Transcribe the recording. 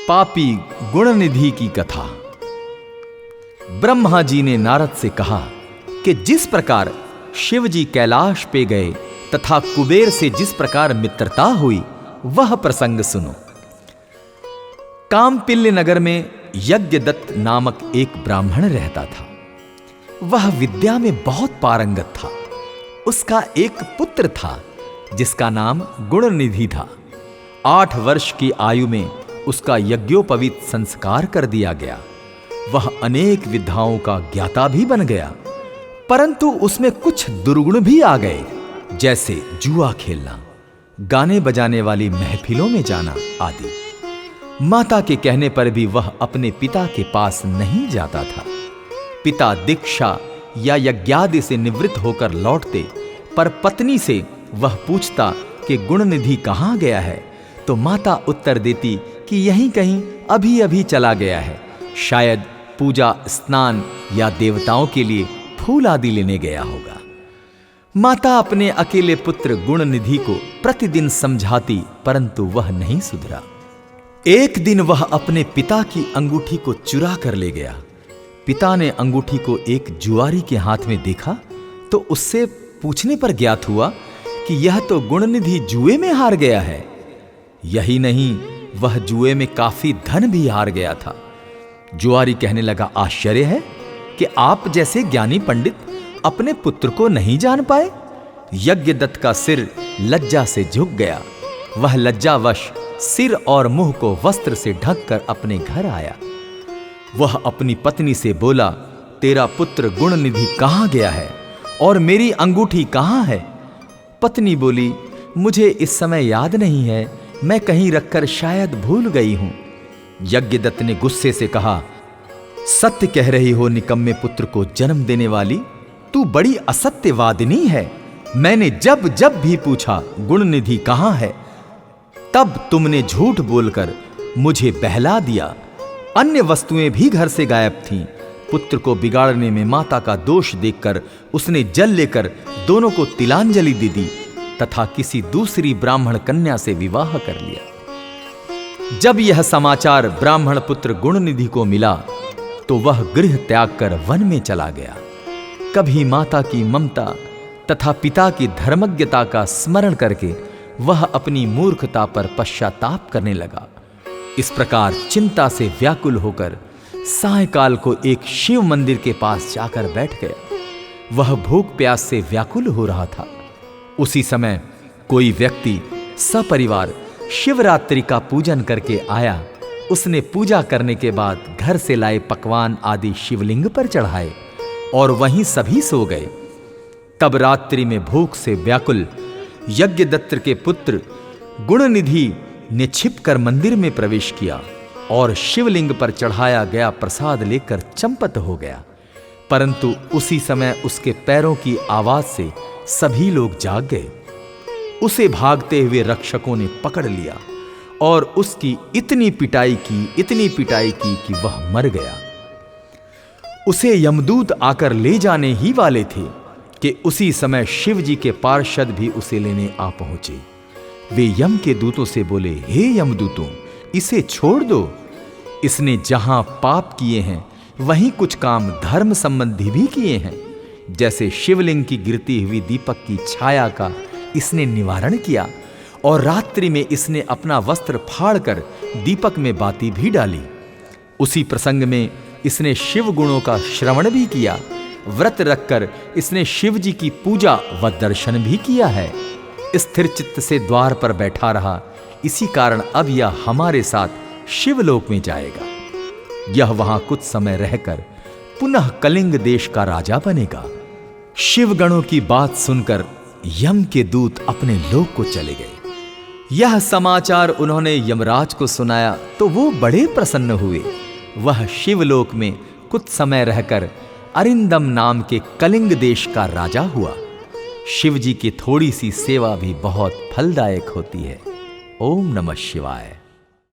पापी गुणनिधि की कथा। ब्रह्मा जी ने नारद से कहा कि जिस प्रकार शिव जी कैलाश पे गए तथा कुबेर से जिस प्रकार मित्रता हुई वह प्रसंग सुनो। कामपिल्य नगर में यज्ञदत्त नामक एक ब्राह्मण रहता था। वह विद्या में बहुत पारंगत था। उसका एक पुत्र था जिसका नाम गुणनिधि था। 8 वर्ष की आयु में उसका यज्ञोपवीत संस्कार कर दिया गया। वह अनेक विद्याओं का ज्ञाता भी बन गया, परंतु उसमें कुछ दुर्गुण भी आ गए, जैसे जुआ खेलना, गाने बजाने वाली महफिलों में जाना आदि। माता के कहने पर भी वह अपने पिता के पास नहीं जाता था। पिता दीक्षा या यज्ञादि से निवृत्त होकर लौटते, पर पत्नी से वह पूछता कि गुणनिधि कहाँ गया है, तो माता उत्तर देती कि यहीं कहीं अभी अभी चला गया है, शायद पूजा, स्नान या देवताओं के लिए फूल आदि लेने गया होगा। माता अपने अकेले पुत्र गुणनिधि को प्रतिदिन समझाती, परंतु वह नहीं सुधरा। एक दिन वह अपने पिता की अंगूठी को चुरा कर ले गया। पिता ने अंगूठी को एक जुआरी के हाथ में देखा तो उससे पूछने पर ज्ञात हुआ कि यह तो गुणनिधि जुए में हार गया है। यही नहीं, वह जुए में काफी धन भी हार गया था। जुआरी कहने लगा, आश्चर्य है कि आप जैसे ज्ञानी पंडित अपने पुत्र को नहीं जान पाए। यज्ञदत्त का सिर लज्जा से झुक गया। वह लज्जावश सिर और मुंह को वस्त्र से ढककर अपने घर आया। वह अपनी पत्नी से बोला, तेरा पुत्र गुणनिधि कहाँ गया है और मेरी अंगूठी कहाँ है? पत्नी बोली, मुझे इस समय याद नहीं है, मैं कहीं रखकर शायद भूल गई हूं। यज्ञदत्त ने गुस्से से कहा, सत्य कह रही हो निकम्मे पुत्र को जन्म देने वाली, तू बड़ी असत्यवादिनी है। मैंने जब जब भी पूछा गुणनिधि कहाँ है, तब तुमने झूठ बोलकर मुझे बहला दिया। अन्य वस्तुएं भी घर से गायब थीं। पुत्र को बिगाड़ने में माता का दोष देखकर उसने जल लेकर दोनों को तिलांजलि दे दी तथा किसी दूसरी ब्राह्मण कन्या से विवाह कर लिया। जब यह समाचार ब्राह्मण पुत्र गुणनिधि को मिला तो वह गृह त्याग कर वन में चला गया। कभी माता की ममता तथा पिता की धर्मज्ञता का स्मरण करके वह अपनी मूर्खता पर पश्चाताप करने लगा। इस प्रकार चिंता से व्याकुल होकर सायंकाल को एक शिव मंदिर के पास जाकर बैठ गया। वह भूख प्यास से व्याकुल हो रहा था। उसी समय कोई व्यक्ति सपरिवार शिवरात्रि का पूजन करके आया। उसने पूजा करने के बाद घर से लाए पकवान आदि शिवलिंग पर चढ़ाए और वहीं सभी सो गए। तब रात्रि में भूख से व्याकुल यज्ञदत्त के पुत्र गुणनिधि ने छिपकर मंदिर में प्रवेश किया और शिवलिंग पर चढ़ाया गया प्रसाद लेकर चंपत हो गया। परंतु उसी समय उसके पैरों की आवाज से सभी लोग जाग गए। उसे भागते हुए रक्षकों ने पकड़ लिया और उसकी इतनी पिटाई की कि वह मर गया। उसे यमदूत आकर ले जाने ही वाले थे कि उसी समय शिव जी के पार्षद भी उसे लेने आ पहुंचे। वे यम के दूतों से बोले, हे यमदूतों, इसे छोड़ दो। इसने जहां पाप किए हैं वहीं कुछ काम धर्म संबंधी भी किए हैं। जैसे शिवलिंग की गिरती हुई दीपक की छाया का इसने निवारण किया और रात्रि में इसने अपना वस्त्र फाड़कर दीपक में बाती भी डाली। उसी प्रसंग में इसने शिव गुणों का श्रवण भी किया। व्रत रखकर इसने शिव जी की पूजा व दर्शन भी किया है। स्थिर चित्त से द्वार पर बैठा रहा, इसी कारण अब यह हमारे साथ शिवलोक में जाएगा। यह वहां कुछ समय रहकर पुनः कलिंग देश का राजा बनेगा। शिवगणों की बात सुनकर यम के दूत अपने लोक को चले गए। यह समाचार उन्होंने यमराज को सुनाया तो वो बड़े प्रसन्न हुए। वह शिवलोक में कुछ समय रहकर अरिंदम नाम के कलिंग देश का राजा हुआ। शिव जी की थोड़ी सी सेवा भी बहुत फलदायक होती है। ओम नमः शिवाय।